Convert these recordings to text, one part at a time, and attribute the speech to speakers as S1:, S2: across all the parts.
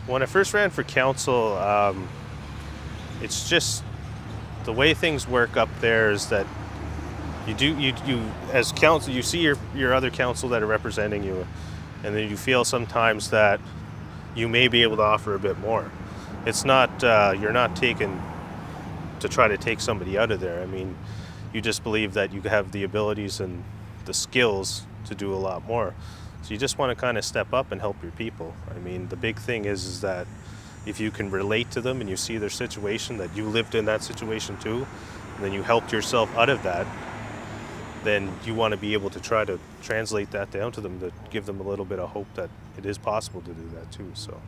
S1: When I first ran for council, it's just the way things work up there is that you as council you see your other council that are representing you, and then you feel sometimes that you may be able to offer a bit more. It's not you're not taken to try to take somebody out of there. I mean, you just believe that you have the abilities and the skills to do a lot more. So you just want to kind of step up and help your people. I mean, the big thing is that if you can relate to them and you see their situation, that you lived in that situation too, and then you helped yourself out of that, then you want to be able to try to translate that down to them, to give them a little bit of hope that it is possible to do that too. So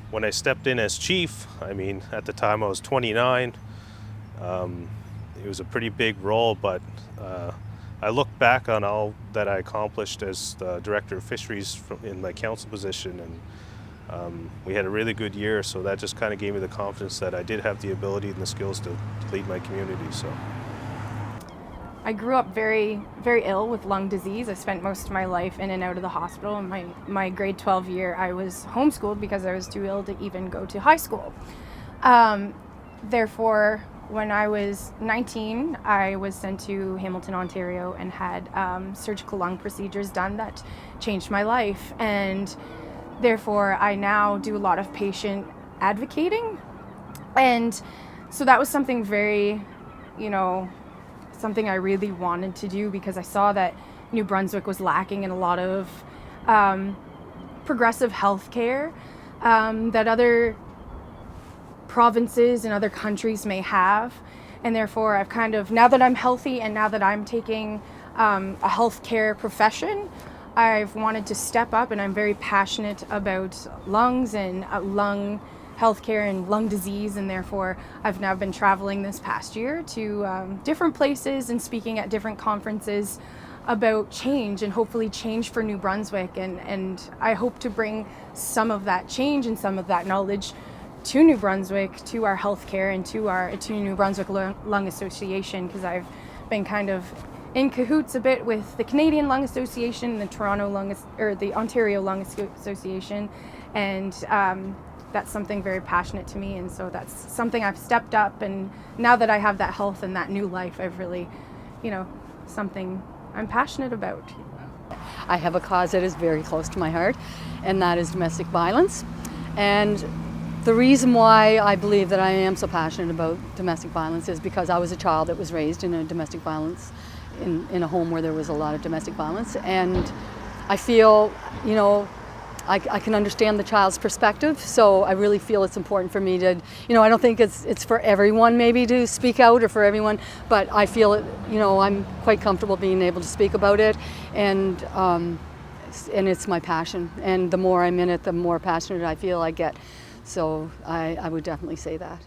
S1: when I stepped in as chief, I mean, at the time I was 29. It was a pretty big role, but I look back on all that I accomplished as the director of fisheries in my council position, and we had a really good year, so that just kind of gave me the confidence that I did have the ability and the skills to lead my community. So
S2: I grew up very, very ill with lung disease. I spent most of my life in and out of the hospital. In my grade 12 year, I was homeschooled because I was too ill to even go to high school. Therefore, when I was 19, I was sent to Hamilton, Ontario, and had surgical lung procedures done that changed my life. And therefore, I now do a lot of patient advocating. And so that was something very, something I really wanted to do, because I saw that New Brunswick was lacking in a lot of progressive health care that other provinces and other countries may have. And therefore I've now that I'm healthy and now that I'm taking a healthcare profession, I've wanted to step up, and I'm very passionate about lungs and lung healthcare and lung disease, and therefore I've now been traveling this past year to different places and speaking at different conferences about change, and hopefully change for New Brunswick, and I hope to bring some of that change and some of that knowledge to New Brunswick, to our healthcare, and to New Brunswick Lung Association, because I've been kind of in cahoots a bit with the Canadian Lung Association, the Ontario Lung Association, and that's something very passionate to me, and so that's something I've stepped up, and now that I have that health and that new life, I've really, something I'm passionate about.
S3: I have a cause that is very close to my heart, and that is domestic violence. And the reason why I believe that I am so passionate about domestic violence is because I was a child that was raised in a domestic violence, in a home where there was a lot of domestic violence, and I feel, I can understand the child's perspective, so I really feel it's important for me to, I don't think it's for everyone maybe to speak out, or for everyone, but I feel it, I'm quite comfortable being able to speak about it, and it's my passion, and the more I'm in it, the more passionate I feel I get. So I would definitely say that.